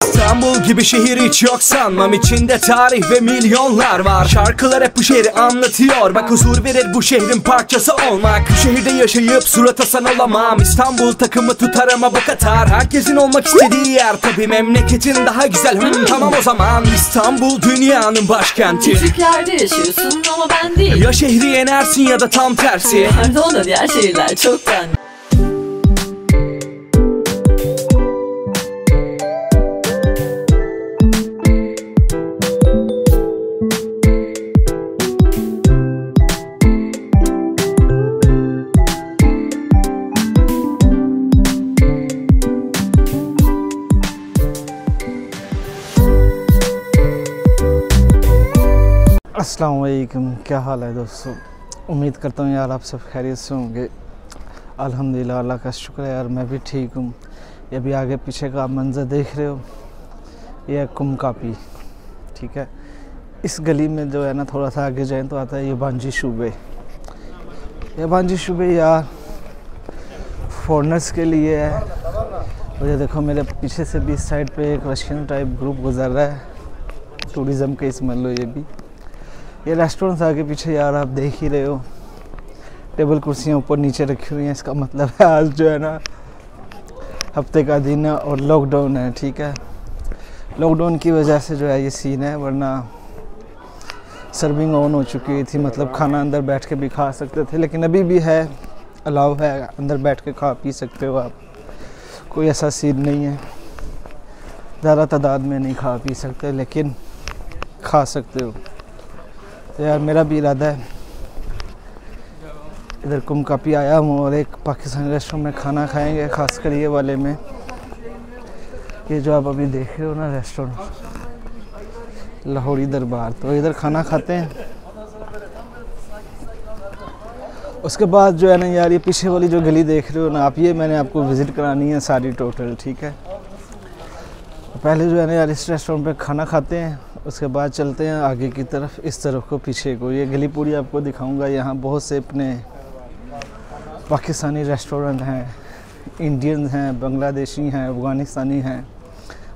İstanbul gibi şehir hiç yok sanmam, içinde tarih ve milyonlar var. Şarkılar hep bu şehri anlatıyor, bak huzur verir bu şehrin parçası olmak. Bu şehirde yaşayıp surat asan olamam, İstanbul takımı tutar ama bu Katar. Herkesin olmak istediği yer tabi, memleketin daha güzel. Tamam o zaman İstanbul dünyanın başkenti. Küçük yerde yaşıyorsun ama ben değil. Ya şehri yenersin ya da tam tersi. Pardon da diğer şehirler çoktan. अस्सलाम वालेकुम, क्या हाल है दोस्तों। उम्मीद करता हूँ यार आप सब खैरियत से होंगे। अल्हम्दुलिल्लाह, अल्लाह का शुक्र है यार, मैं भी ठीक हूँ। ये भी आगे पीछे का मंजर देख रहे हो, ये है कुमकापी, ठीक है। इस गली में जो है ना, थोड़ा सा आगे जाए तो आता है येबांजी शुबे। येबांजी शुबे यार फॉरेनर्स के लिए है। और ये देखो मेरे पीछे से भी इस साइड पे एक रशियन टाइप ग्रुप गुजर रहा है, टूरिज़म के समझ लो। ये भी ये रेस्टोरेंट्स आगे पीछे यार आप देख ही रहे हो, टेबल कुर्सियाँ ऊपर नीचे रखी हुई हैं। इसका मतलब है आज जो है ना हफ्ते का दिन है और लॉकडाउन है, ठीक है। लॉकडाउन की वजह से जो है ये सीन है, वरना सर्विंग ऑन हो चुकी थी, मतलब खाना अंदर बैठ के भी खा सकते थे। लेकिन अभी भी है, अलाउ है, अंदर बैठ के खा पी सकते हो आप, कोई ऐसा सीन नहीं है। ज़्यादा तादाद में नहीं खा पी सकते, लेकिन खा सकते हो। तो यार मेरा भी इरादा है, इधर कुमकापी आया हूँ और एक पाकिस्तानी रेस्टोरेंट में खाना खाएंगे, खासकर ये वाले में, ये जो आप अभी देख रहे हो ना रेस्टोरेंट, लाहौरी दरबार। तो इधर खाना खाते हैं, उसके बाद जो है ना यार ये पीछे वाली जो गली देख रहे हो ना आप, ये मैंने आपको विज़िट करानी है सारी टोटल, ठीक है। पहले जो है ना यार इस रेस्टोरेंट पे खाना खाते हैं, उसके बाद चलते हैं आगे की तरफ, इस तरफ को, पीछे को। ये गली पूरी आपको दिखाऊंगा। यहाँ बहुत से अपने पाकिस्तानी रेस्टोरेंट हैं, इंडियन हैं, बांग्लादेशी हैं, अफ़गानिस्तानी हैं,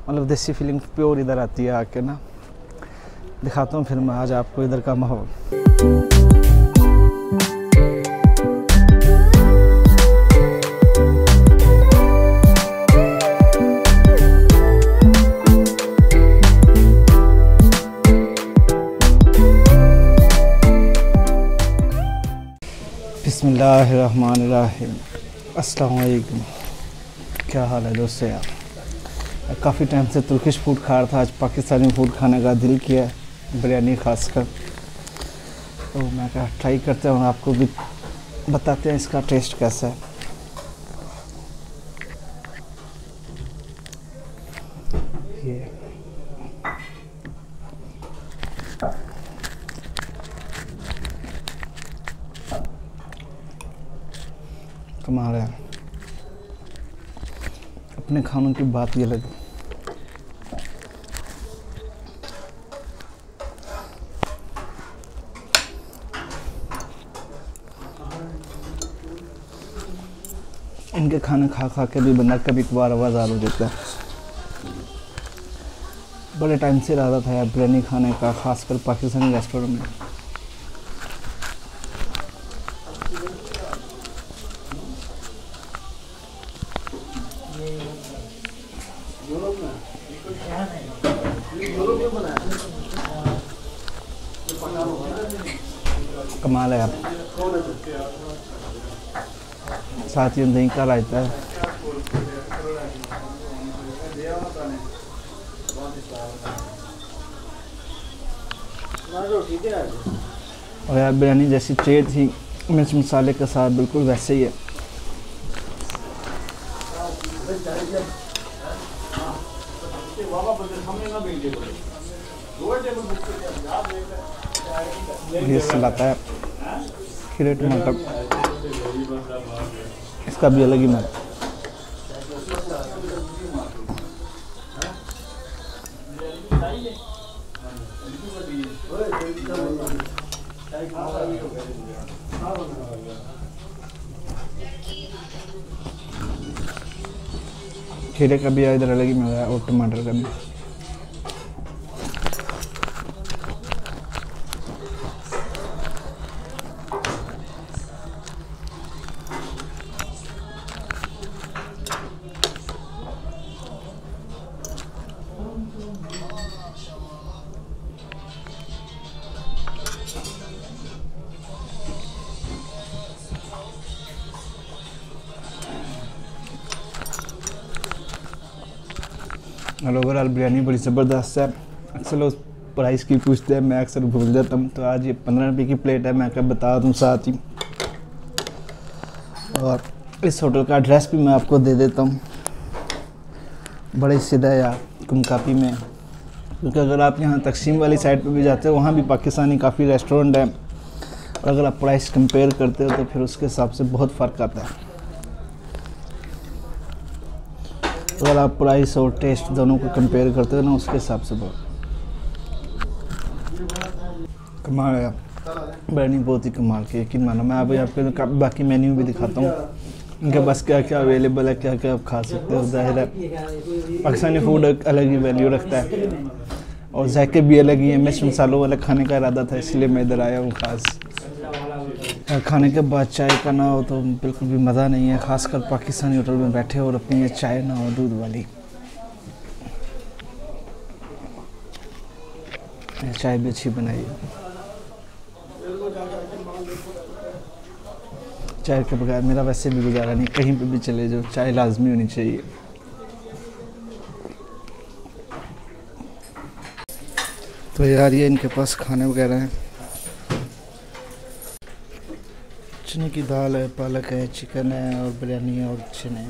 मतलब देसी फीलिंग प्योर इधर आती है आके ना। दिखाता हूँ फिर मैं आज आपको इधर का माहौल। बिस्मिल्लाहिर्रहमानिर्रहीम। अस्सलाम वालेकुम, क्या हाल है दोस्तों। यार काफ़ी टाइम से तुर्किश फूड खा रहा था, आज पाकिस्तानी फूड खाने का दिल किया है, बिरयानी खासकर। तो मैं क्या ट्राई करते हैं और आपको भी बताते हैं इसका टेस्ट कैसा है। ये कमाल है, अपने खानों की बात ही अलग है। इनके खाने खा खा के भी बंदा कभी कभार आवाज़ हो जाता है। बड़े टाइम से इरादा था यार बिरयानी खाने का, खासकर पाकिस्तानी रेस्टोरेंट में। कमाल है यार, साथ ही दही का रायता है। और यार बिरयानी जैसी चाहिए थी, मिर्च मसाले के साथ, बिल्कुल वैसे ही है। ये सलाता है, खीरे टमाटर, इसका भी अलग ही मजा। खीरे का भी इधर अलग ही मज़ा है, और टमाटर का भी। और ओवरऑल बिरयानी बड़ी ज़बरदस्त है। अक्सर लोग प्राइस की पूछते हैं, मैं अक्सर भूल जाता हूँ। तो आज ये 15 रुपये की प्लेट है, मैं क्या बता दूँ साथ ही। और इस होटल का एड्रेस भी मैं आपको दे देता हूँ, बड़े सीधा या कुमकापी में। क्योंकि अगर आप यहाँ तकसीम वाली साइड पे भी जाते हो, वहाँ भी पाकिस्तानी काफ़ी रेस्टोरेंट हैं, और अगर आप प्राइस कंपेयर करते हो तो फिर उसके हिसाब से बहुत फ़र्क आता है। अगर आप प्राइस और टेस्ट दोनों को कंपेयर करते हो ना, उसके हिसाब से बहुत कमाल है। बिरयानी बहुत ही कमाल की, यकीन मानो। मैं अभी आपको बाकी मेन्यू भी दिखाता हूँ, इनके पास क्या क्या अवेलेबल है, क्या क्या आप खा सकते हो। ज़ाहिर है पाकिस्तानी फूड एक अलग ही वैल्यू रखता है, और जायके भी अलग ही है। मिर्च मसालों वाला खाने का इरादा था, इसलिए मैं इधर आया हूँ ख़ास। खाने के बाद चाय का ना हो तो बिल्कुल भी मज़ा नहीं है, ख़ासकर पाकिस्तानी होटल में बैठे हो और अपनी ये चाय ना हो दूध वाली। चाय भी अच्छी बनाई है, चाय के बगैर मेरा वैसे भी गुजारा नहीं। कहीं पे भी चले जाओ, चाय लाजमी होनी चाहिए। तो यार ये इनके पास खाने वगैरह हैं, चने की दाल है, पालक है, चिकन है, और बिरयानी है, और चने।